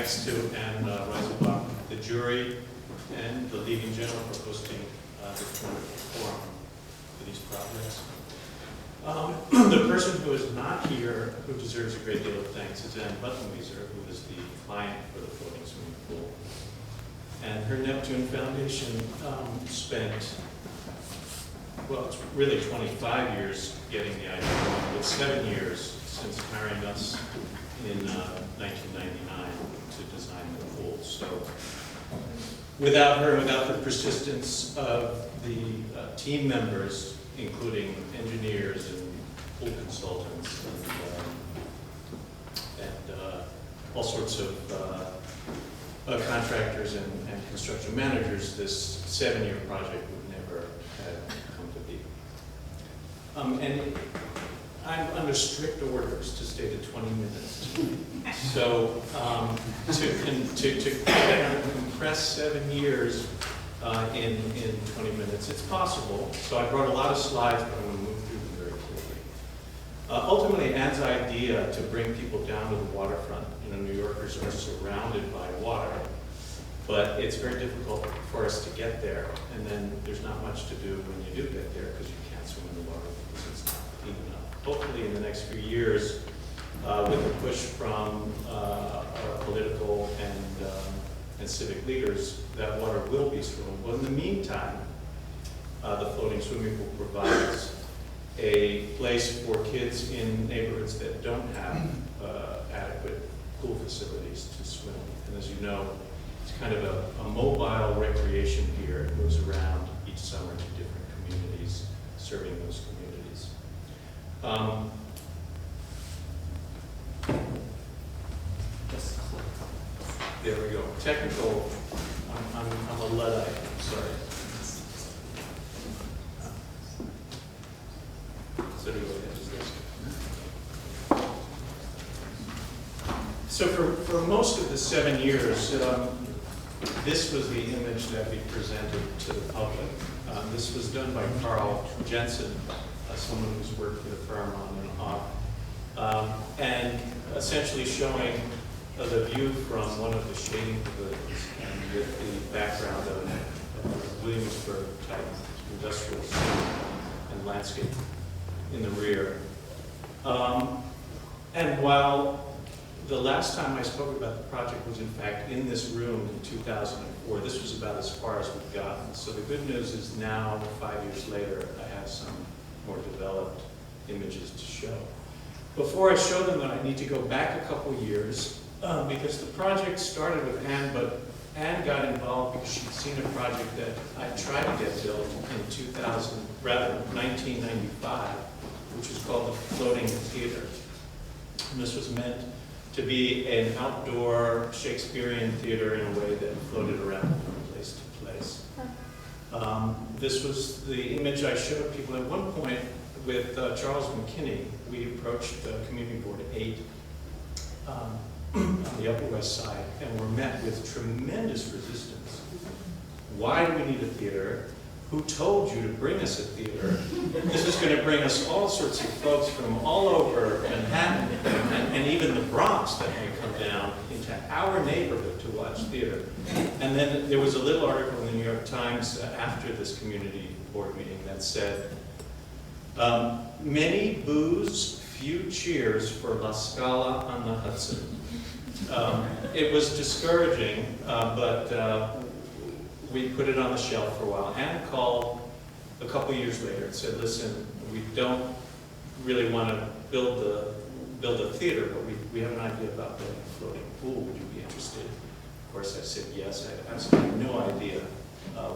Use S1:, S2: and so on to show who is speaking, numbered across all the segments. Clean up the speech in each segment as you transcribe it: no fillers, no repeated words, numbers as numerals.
S1: thanks to Anne Reiselbach, the jury, and the league in general for hosting this wonderful forum for these projects. The person who is not here, who deserves a great deal of thanks, is Anne Buttenwieser, who is the client for the floating swimming pool. And her Neptune Foundation spent, well, it's really 25 years getting the idea going, but 7 years since hiring us in 1999 to design the pool. So without her, without the persistence of the team members, including engineers and pool consultants and all sorts of contractors and construction managers, this 7-year project would never have come to be. And I'm under strict orders to stay to 20 minutes. So to compress 7 years in 20 minutes, it's possible. So I brought a lot of slides, but I'm going to move through them very quickly. Ultimately, Anne's idea to bring people down to the waterfront, New Yorkers are surrounded by water, but it's very difficult for us to get there. And then there's not much to do when you do get there because you can't swim in the water because it's not deep enough. Hopefully in the next few years, with the push from our political and civic leaders, that water will be swimmable. In the meantime, the floating swimming pool provides a place for kids in neighborhoods that don't have adequate pool facilities to swim. And as you know, it's kind of a mobile recreation here. It moves around each summer to different communities, serving those communities. There we go. Technical, I'm a Luddite, I'm sorry. So do you go ahead, just this. So for most of the 7 years, this was the image that we presented to the public. This was done by Carl Jensen, someone who's worked for the firm on and off, and essentially showing the view from one of the shading pavilions and with the background of a Williamsburg type industrial scene and landscape in the rear. And while the last time I spoke about the project was in fact in this room in 2004, this was about as far as we've gotten. So the good news is now, 5 years later, I have some more developed images to show. Before I show them, I need to go back a couple years because the project started with Anne, but Anne got involved because she'd seen a project that I tried to get built in 1995, which was called the Floating Theater. And this was meant to be an outdoor Shakespearean theater in a way that floated around from place to place. This was the image I showed people at one point with Charles McKinney. We approached Community Board 8 on the Upper West Side and were met with tremendous resistance. Why do we need a theater? Who told you to bring us a theater? This is going to bring us all sorts of folks from all over Manhattan and even the Bronx that may come down into our neighborhood to watch theater. And then there was a little article in the New York Times after this community board meeting that said, many boos, few cheers for La Scala on the Hudson. It was discouraging, but we put it on the shelf for a while. Anne called a couple years later and said, listen, we don't really want to build a theater, but we have an idea about building a floating pool. Would you be interested? Of course, I said yes. I had absolutely no idea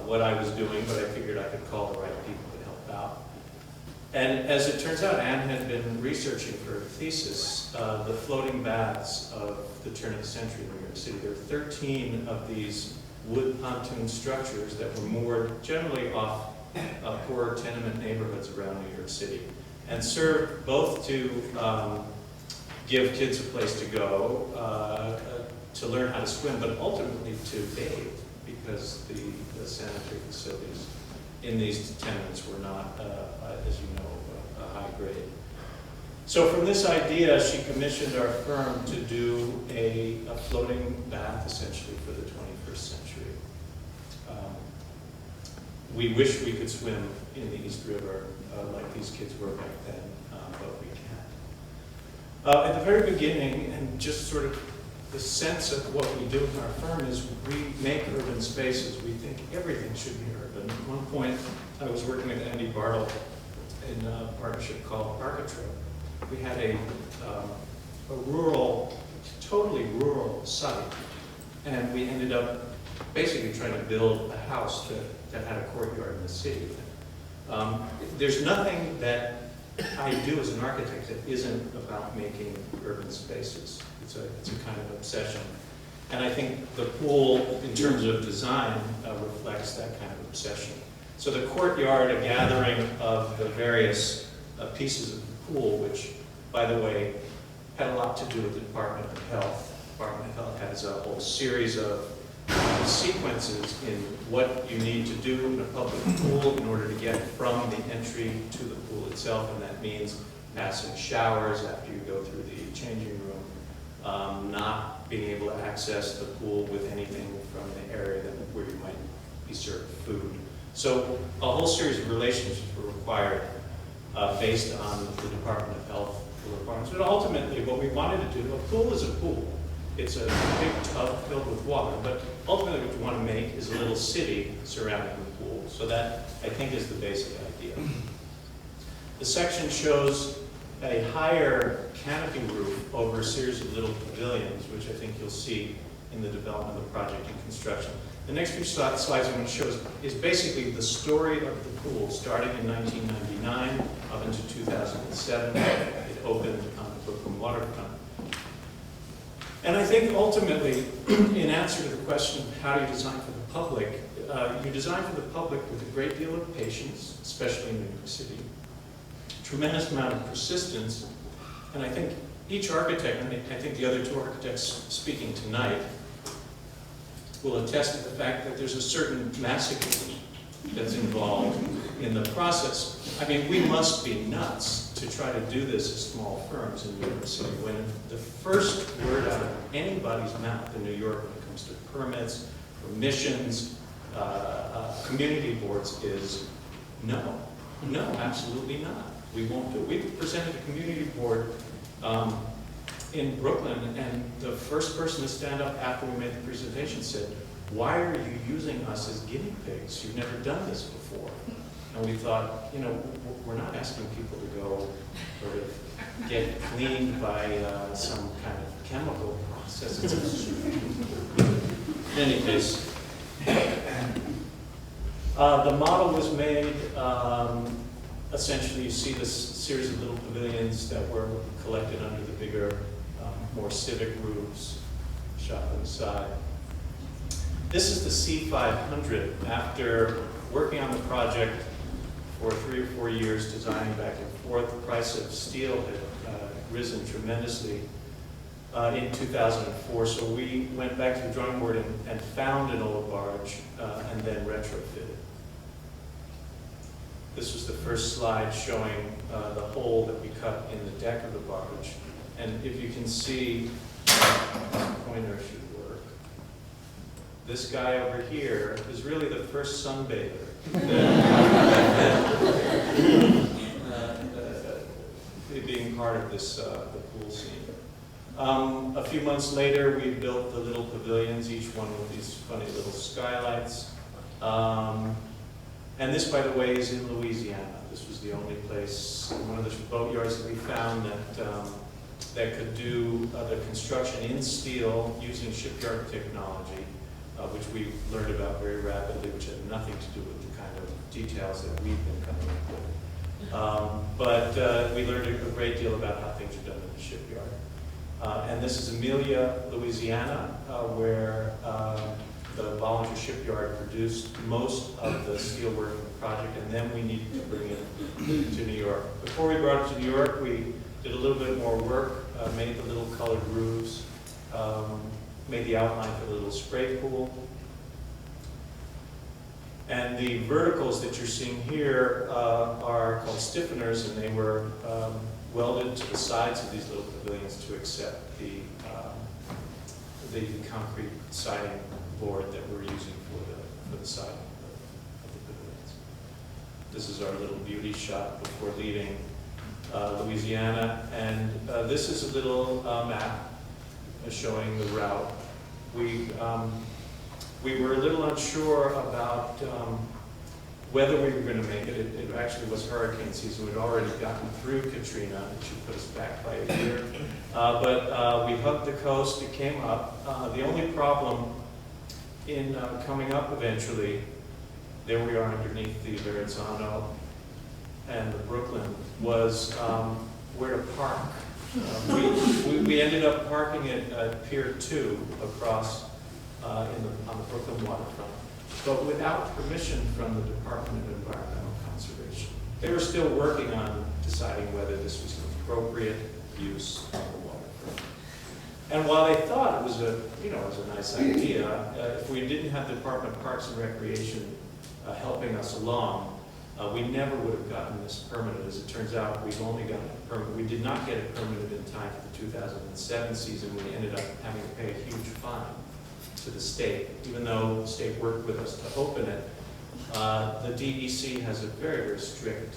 S1: what I was doing, but I figured I could call the right people to help out. And as it turns out, Anne had been researching for her thesis the floating baths of the turn of the century in New York City. There were 13 of these wood pontoon structures that were moored generally off poorer tenement neighborhoods around New York City and served both to give kids a place to go, to learn how to swim, but ultimately to bathe, because the sanitary facilities in these tenements were not, as you know, a high grade. So from this idea, she commissioned our firm to do a floating bath, essentially, for the 21st century. We wish we could swim in the East River like these kids were back then, but we can't. At the very beginning, and just sort of the sense of what we do in our firm is we make urban spaces. We think everything should be urban. At one point, I was working with Andy Bartle in a partnership called Architrave. We had a rural, totally rural site, and we ended up basically trying to build a house that had a courtyard in the city. There's nothing that I do as an architect that isn't about making urban spaces. It's a kind of obsession. And I think the pool, in terms of design, reflects that kind of obsession. So the courtyard, a gathering of the various pieces of the pool, which, by the way, had a lot to do with the Department of Health. The Department of Health has a whole series of sequences in what you need to do in a public pool in order to get from the entry to the pool itself, and that means passing showers after you go through the changing room, not being able to access the pool with anything from the area where you might be served food. So a whole series of relationships were required based on the Department of Health requirements. But ultimately, what we wanted to do, a pool is a pool. It's a big tub filled with water, but ultimately what you want to make is a little city surrounding the pool. So that, I think, is the basic idea. The section shows a higher canopy roof over a series of little pavilions, which I think you'll see in the development of the project and construction. The next few slides I'm going to show is basically the story of the pool, starting in 1999 up into 2007. It opened on the Brooklyn waterfront. And I think ultimately, in answer to the question of how do you design for the public, you design for the public with a great deal of patience, especially in New York City, tremendous amount of persistence, and I think each architect, and I think the other two architects speaking tonight, will attest to the fact that there's a certain masochism that's involved in the process. I mean, we must be nuts to try to do this as small firms in New York City when the first word out of anybody's mouth in New York when it comes to permits, permissions, community boards is no. No, absolutely not. We won't do it. We presented a community board in Brooklyn, and the first person to stand up after we made the presentation said, "Why are you using us as guinea pigs? You've never done this before." And we thought, you know, we're not asking people to go sort of get cleaned by some kind of chemical process. In any case, the model was made, essentially you see this series of little pavilions that were collected under the bigger, more civic roofs, shop inside. This is the C500. After working on the project for 3 or 4 years, designing back and forth, the price of steel had risen tremendously in 2004. So we went back to the drawing board and found an old barge and then retrofitted. This was the first slide showing the hole that we cut in the deck of the barge. And if you can see, the pointer should work. This guy over here is really the first sunbather being part of this the pool scene. A few months later, we built the little pavilions, each one with these funny little skylights. And this, by the way, is in Louisiana. This was the only place, one of the boat yards that we found that could do the construction in steel using shipyard technology, which we learned about very rapidly, which had nothing to do with the kind of details that we've been coming up with. But we learned a great deal about how things are done in the shipyard. And this is Amelia, Louisiana, where the Bollinger Shipyard produced most of the steelwork in the project, and then we needed to bring it to New York. Before we brought it to New York, we did a little bit more work, made the little colored roofs, made the outline for the little spray pool. And the verticals that you're seeing here are called stiffeners, and they were welded to the sides of these little pavilions to accept the concrete siding board that we're using for the siding of the pavilions. This is our little beauty shot before leaving Louisiana, and this is a little map showing the route. We were a little unsure about whether we were going to make it. It actually was hurricane season. We'd already gotten through Katrina, and she put us back by a year. But we hugged the coast. It came up. The only problem in coming up eventually, there we are underneath the Verrazzano and the Brooklyn, was where to park. We ended up parking at Pier 2 across on the Brooklyn waterfront, but without permission from the Department of Environmental Conservation. They were still working on deciding whether this was an appropriate use of the waterfront. And while they thought it was a nice idea, if we didn't have the Department of Parks and Recreation helping us along, we never would have gotten this permitted. As it turns out, we've only gotten it permitted. We did not get it permitted in time for the 2007 season. We ended up having to pay a huge fine to the state, even though the state worked with us to open it. The DEC has a very, very strict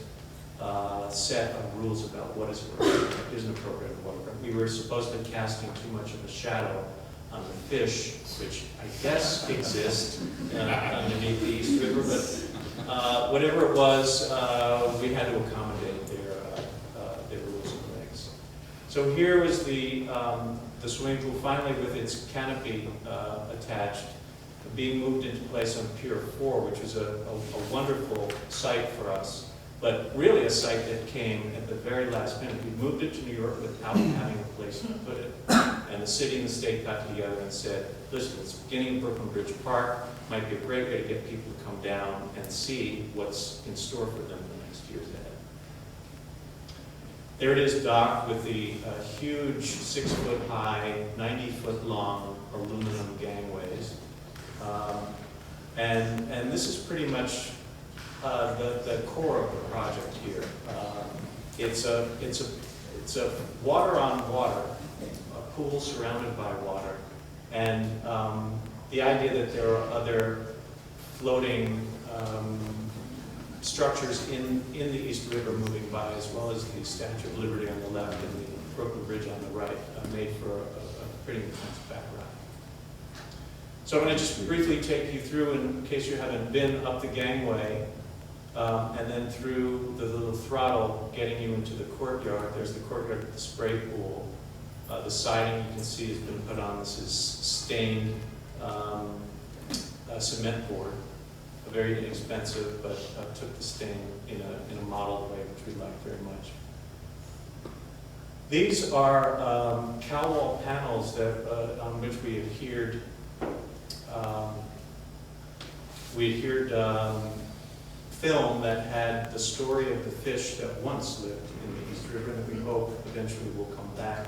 S1: set of rules about what is appropriate, what isn't appropriate waterfront. We were supposed to be casting too much of a shadow on the fish, which I guess exist underneath the East River, but whatever it was, we had to accommodate their rules and regs. So here was the swimming pool, finally with its canopy attached, being moved into place on Pier 4, which is a wonderful site for us, but really a site that came at the very last minute. We moved it to New York without having a place to put it. And the city and the state got together and said, listen, it's the beginning of Brooklyn Bridge Park, might be a great way to get people to come down and see what's in store for them in the next years ahead. There it is docked with the huge 6-foot-high, 90-foot-long aluminum gangways. And this is pretty much the core of the project here. It's a water on water, a pool surrounded by water, and the idea that there are other floating structures in the East River moving by, as well as the Statue of Liberty on the left and the Brooklyn Bridge on the right, made for a pretty intense background. So I'm going to just briefly take you through, in case you haven't been, up the gangway, and then through the little throttle, getting you into the courtyard. There's the courtyard with the spray pool. The siding you can see has been put on. This is stained cement board, very inexpensive, but took the stain in a modeled way, which we like very much. These are cow wall panels that on which we adhered. Film that had the story of the fish that once lived in the East River, and that we hope eventually will come back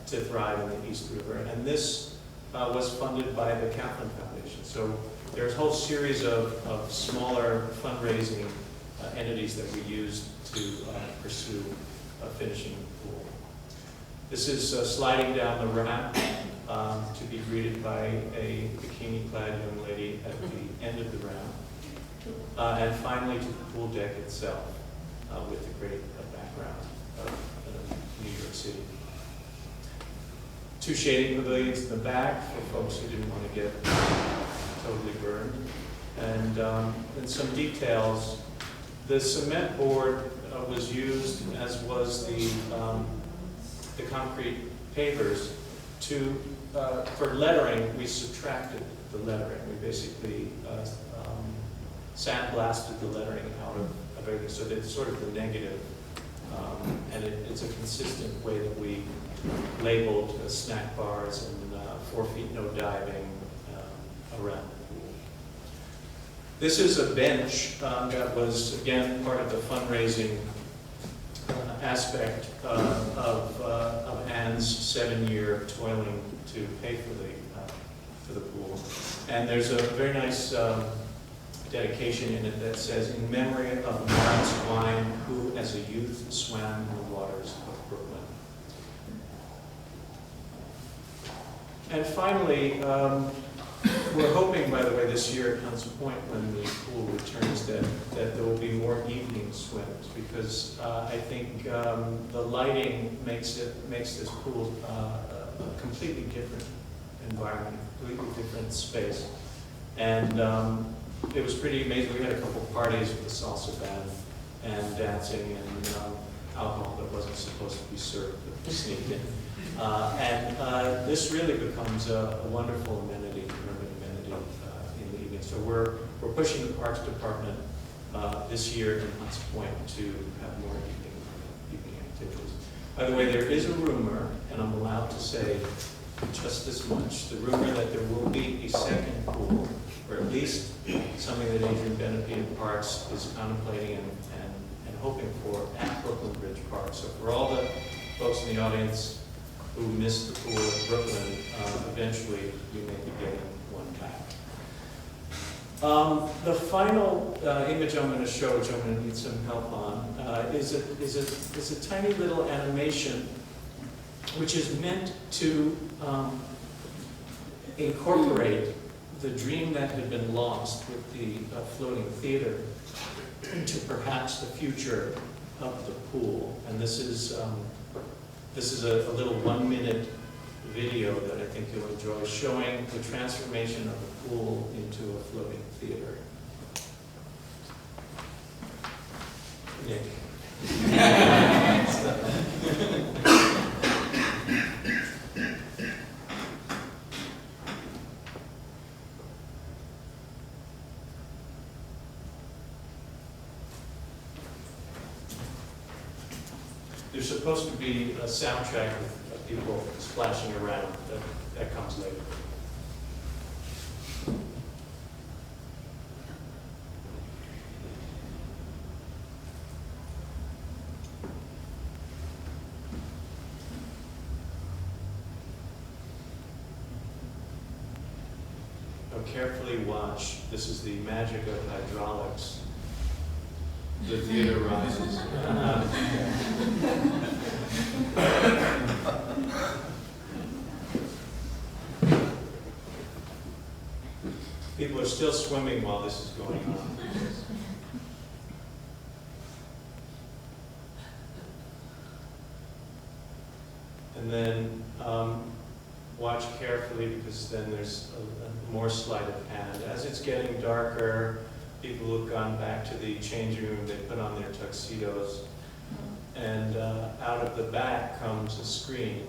S1: to thrive in the East River. And this was funded by the Kaplan Foundation. So there's a whole series of smaller fundraising entities that we used to pursue finishing the pool. This is sliding down the ramp to be greeted by a bikini-clad young lady at the end of the ramp. And finally to the pool deck itself with the great background of New York City. 2 shading pavilions in the back for folks who didn't want to get totally burned. And some details. The cement board was used, as was the concrete pavers. For lettering, we subtracted the lettering. We basically sandblasted the lettering out of everything, so that it's sort of the negative, and it's a consistent way that we labeled snack bars and 4 feet no diving around the pool. This is a bench that was, again, part of the fundraising aspect of Anne's 7-year toiling to pay for the pool. And there's a very nice dedication in it that says, "In memory of Lawrence Wine, who as a youth swam the waters of Brooklyn." And finally, we're hoping, by the way, this year at Hunts Point, when the pool returns, that there will be more evening swims, because I think the lighting makes this pool a completely different environment, completely different space. And it was pretty amazing. We had a couple parties with the salsa band and dancing and alcohol that wasn't supposed to be served, but sneaked in. This really becomes a wonderful amenity, urban amenity in the evening. So we're pushing the Parks Department this year in Hunts Point to have more evening activities. By the way, there is a rumor, and I'm allowed to say just this much, the rumor that there will be a second pool, or at least something that Adrian Benefield Parks is contemplating and hoping for at Brooklyn Bridge Park. So for all the folks in the audience who missed the pool at Brooklyn, eventually you may be getting one back. The final image I'm going to show, which I'm going to need some help on, is a tiny little animation which is meant to incorporate the dream that had been lost with the floating theater into perhaps the future of the pool. And this is a little 1-minute video that I think you'll enjoy, showing the transformation of the pool into a floating theater. Nick. There's supposed to be a soundtrack of people splashing around. That comes later. Now carefully watch. This is the magic of hydraulics. The theater rises. People are still swimming while this is going on. And then watch carefully, because then there's a more sleight of hand. As it's getting darker, people who've gone back to the changing room, they put on their tuxedos, and out of the back comes a screen.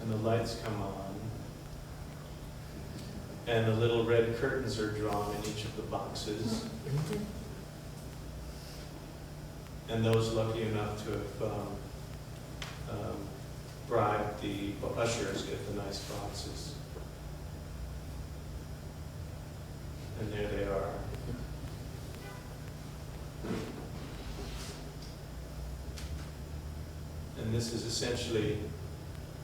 S1: And the lights come on, and the little red curtains are drawn in each of the boxes. And those lucky enough to have bribed the ushers get the nice boxes. And there they are. And this is essentially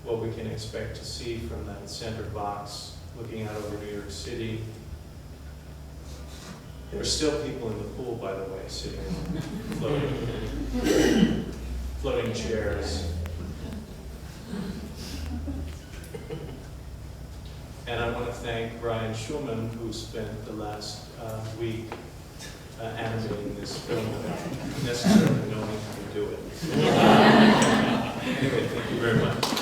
S1: what we can expect to see from that center box looking out over New York City. There are still people in the pool, by the way, sitting on floating chairs. And I want to thank Brian Schulman, who spent the last week animating this film without necessarily knowing how to do it. Anyway, thank you very much.